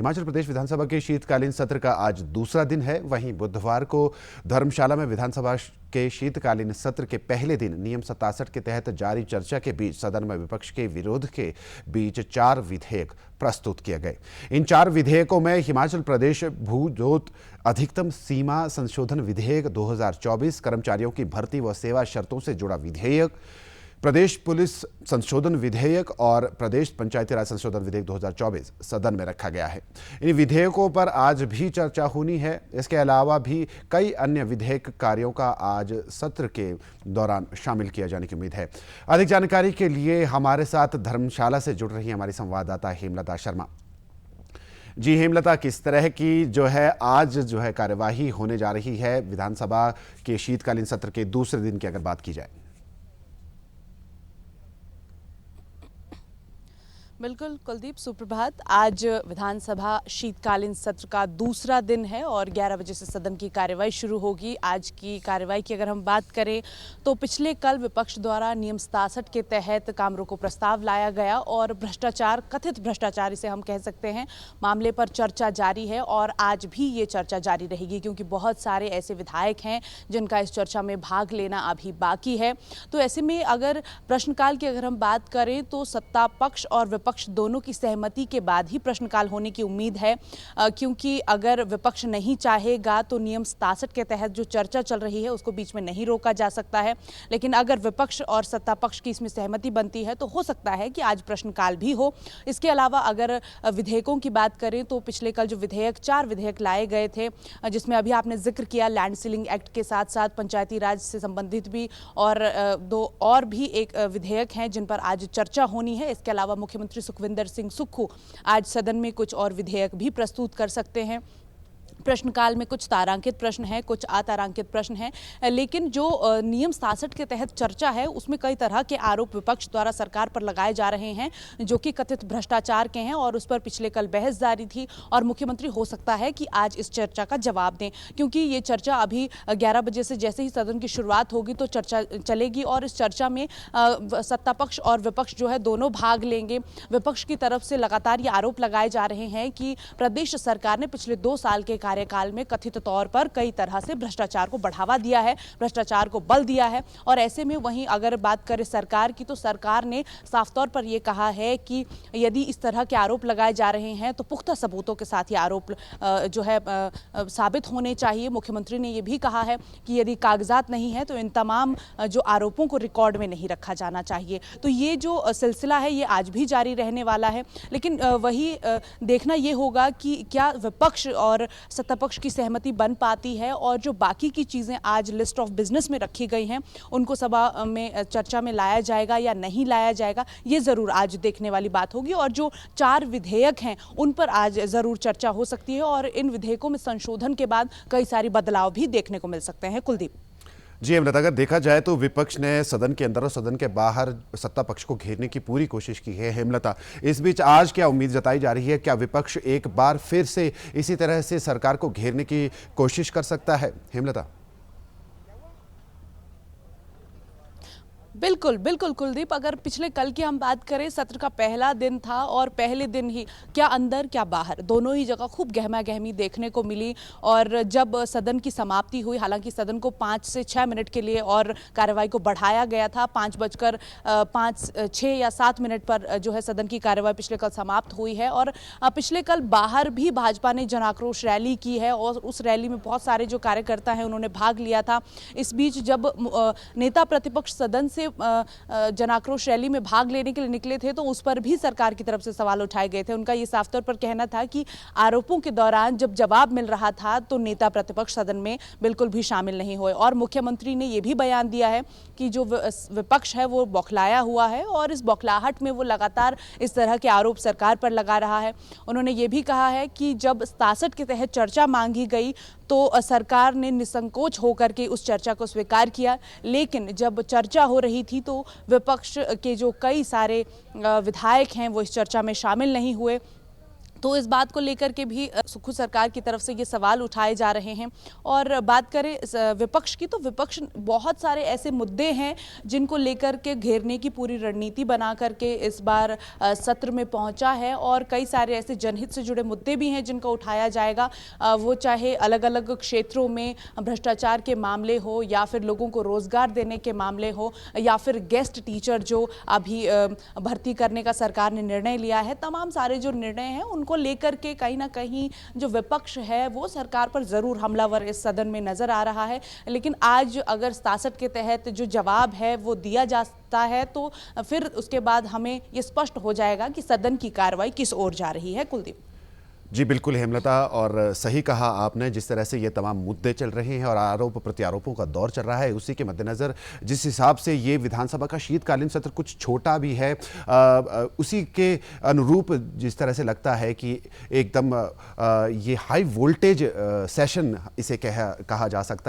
हिमाचल प्रदेश विधानसभा के शीतकालीन सत्र का आज दूसरा दिन है। वहीं बुधवार को धर्मशाला में विधानसभा के शीतकालीन सत्र के पहले दिन नियम 67 के तहत जारी चर्चा के बीच सदन में विपक्ष के विरोध के बीच 4 विधेयक प्रस्तुत किए गए। इन 4 विधेयकों में हिमाचल प्रदेश भू-जोत अधिकतम सीमा संशोधन विधेयक 2024, कर्मचारियों की भर्ती व सेवा शर्तों से जुड़ा विधेयक, प्रदेश पुलिस संशोधन विधेयक और प्रदेश पंचायती राज संशोधन विधेयक 2024 सदन में रखा गया है। इन विधेयकों पर आज भी चर्चा होनी है। इसके अलावा भी कई अन्य विधेयक कार्यों का आज सत्र के दौरान शामिल किया जाने की उम्मीद है। अधिक जानकारी के लिए हमारे साथ धर्मशाला से जुड़ रही हमारी संवाददाता हेमलता शर्मा। जी हेमलता, किस तरह की आज कार्यवाही होने जा रही है विधानसभा के शीतकालीन सत्र के दूसरे दिन की अगर बात की जाए? बिल्कुल कुलदीप, सुप्रभात। आज विधानसभा शीतकालीन सत्र का दूसरा दिन है और 11 बजे से सदन की कार्यवाही शुरू होगी। आज की कार्यवाही की अगर हम बात करें तो पिछले कल विपक्ष द्वारा नियम 67 के तहत काम रोको प्रस्ताव लाया गया और भ्रष्टाचार, कथित भ्रष्टाचार इसे हम कह सकते हैं, मामले पर चर्चा जारी है और आज भी ये चर्चा जारी रहेगी क्योंकि बहुत सारे ऐसे विधायक हैं जिनका इस चर्चा में भाग लेना अभी बाकी है। तो ऐसे में अगर प्रश्नकाल की अगर हम बात करें तो सत्ता पक्ष और विपक्ष दोनों की सहमति के बाद ही प्रश्नकाल होने की उम्मीद है, क्योंकि अगर विपक्ष नहीं चाहेगा तो नियम 67 के तहत जो चर्चा चल रही है उसको बीच में नहीं रोका जा सकता है। लेकिन अगर विपक्ष और सत्ता पक्ष की इसमें सहमति बनती है तो हो सकता है कि आज प्रश्नकाल भी हो। इसके अलावा अगर विधेयकों की बात करें तो पिछले कल जो 4 विधेयक लाए गए थे, जिसमें अभी आपने जिक्र किया लैंड सीलिंग एक्ट के साथ साथ पंचायती राज से संबंधित भी और 2 और भी एक विधेयक हैं जिन पर आज चर्चा होनी है। इसके अलावा मुख्यमंत्री सुखविंदर सिंह सुक्खू आज सदन में कुछ और विधेयक भी प्रस्तुत कर सकते हैं। प्रश्नकाल में कुछ तारांकित प्रश्न हैं, कुछ अतारांकित प्रश्न हैं, लेकिन जो नियम 67 के तहत चर्चा है उसमें कई तरह के आरोप विपक्ष द्वारा सरकार पर लगाए जा रहे हैं जो कि कथित भ्रष्टाचार के हैं और उस पर पिछले कल बहस जारी थी और मुख्यमंत्री हो सकता है कि आज इस चर्चा का जवाब दें, क्योंकि ये चर्चा अभी 11 बजे से जैसे ही सदन की शुरुआत होगी तो चर्चा चलेगी और इस चर्चा में सत्ता पक्ष और विपक्ष दोनों भाग लेंगे। विपक्ष की तरफ से लगातार ये आरोप लगाए जा रहे हैं कि प्रदेश सरकार ने पिछले 2 साल के कार्यकाल में कथित तौर पर कई तरह से भ्रष्टाचार को बढ़ावा दिया है, भ्रष्टाचार को बल दिया है। और ऐसे में वहीं अगर बात करें सरकार की तो सरकार ने साफ तौर पर यह कहा है कि यदि इस तरह के आरोप लगाए जा रहे हैं तो पुख्ता सबूतों के साथ ये आरोप साबित होने चाहिए। मुख्यमंत्री ने यह भी कहा है कि यदि कागजात नहीं है तो इन तमाम जो आरोपों को रिकॉर्ड में नहीं रखा जाना चाहिए। तो ये जो सिलसिला है ये आज भी जारी रहने वाला है, लेकिन वही देखना ये होगा कि क्या विपक्ष और सत्ता पक्ष की सहमति बन पाती है और जो बाकी की चीज़ें आज लिस्ट ऑफ बिजनेस में रखी गई हैं उनको सभा में चर्चा में लाया जाएगा या नहीं लाया जाएगा, ये ज़रूर आज देखने वाली बात होगी। और जो 4 विधेयक हैं उन पर आज ज़रूर चर्चा हो सकती है और इन विधेयकों में संशोधन के बाद कई सारी बदलाव भी देखने को मिल सकते हैं। कुलदीप जी हेमलता, अगर देखा जाए तो विपक्ष ने सदन के अंदर और सदन के बाहर सत्ता पक्ष को घेरने की पूरी कोशिश की है। हेमलता, इस बीच आज क्या उम्मीद जताई जा रही है? क्या विपक्ष एक बार फिर से इसी तरह से सरकार को घेरने की कोशिश कर सकता है? हेमलता बिल्कुल बिल्कुल कुलदीप, अगर पिछले कल की हम बात करें, सत्र का पहला दिन था और पहले दिन ही क्या अंदर क्या बाहर दोनों ही जगह खूब गहमा गहमी देखने को मिली। और जब सदन की समाप्ति हुई, हालांकि सदन को 5 से 6 मिनट के लिए और कार्रवाई को बढ़ाया गया था, 6 या 7 मिनट पर सदन की कार्रवाई पिछले कल समाप्त हुई है। और पिछले कल बाहर भी भाजपा ने जन आक्रोश रैली की है और उस रैली में बहुत सारे जो कार्यकर्ता हैं उन्होंने भाग लिया था। इस बीच जब नेता प्रतिपक्ष सदन से जन आक्रोश रैली में भाग लेने के लिए निकले थे तो उस पर भी सरकार की तरफ से सवाल उठाए गए थे। उनका ये साफ तौर पर कहना था कि आरोपों के दौरान जब जवाब मिल रहा था तो नेता प्रतिपक्ष सदन में बिल्कुल भी शामिल नहीं हुए। और मुख्यमंत्री ने यह भी बयान दिया है कि जो विपक्ष है वो बौखलाया हुआ है और इस बौखलाहट में वो लगातार इस तरह के आरोप सरकार पर लगा रहा है। उन्होंने ये भी कहा है कि जब 67 के तहत चर्चा मांगी गई तो सरकार ने निसंकोच होकर के उस चर्चा को स्वीकार किया, लेकिन जब चर्चा हो रही थी तो विपक्ष के जो कई सारे विधायक हैं वो इस चर्चा में शामिल नहीं हुए। तो इस बात को लेकर के भी खुद सरकार की तरफ से ये सवाल उठाए जा रहे हैं। और बात करें विपक्ष की, तो विपक्ष बहुत सारे ऐसे मुद्दे हैं जिनको लेकर के घेरने की पूरी रणनीति बना करके इस बार सत्र में पहुंचा है। और कई सारे ऐसे जनहित से जुड़े मुद्दे भी हैं जिनको उठाया जाएगा, वो चाहे अलग अलग क्षेत्रों में भ्रष्टाचार के मामले हो, या फिर लोगों को रोजगार देने के मामले हो, या फिर गेस्ट टीचर जो अभी भर्ती करने का सरकार ने निर्णय लिया है। तमाम सारे जो निर्णय हैं उनको लेकर के कहीं ना कहीं जो विपक्ष है वो सरकार पर जरूर हमलावर इस सदन में नजर आ रहा है। लेकिन आज अगर 67 के तहत जो जवाब है वो दिया जाता है तो फिर उसके बाद हमें ये स्पष्ट हो जाएगा कि सदन की कार्रवाई किस ओर जा रही है। कुलदीप जी बिल्कुल हेमलता, और सही कहा आपने, जिस तरह से ये तमाम मुद्दे चल रहे हैं और आरोप प्रत्यारोपों का दौर चल रहा है, उसी के मद्देनज़र जिस हिसाब से ये विधानसभा का शीतकालीन सत्र कुछ छोटा भी है, उसी के अनुरूप जिस तरह से लगता है कि एकदम ये हाई वोल्टेज सेशन इसे कहा जा सकता है।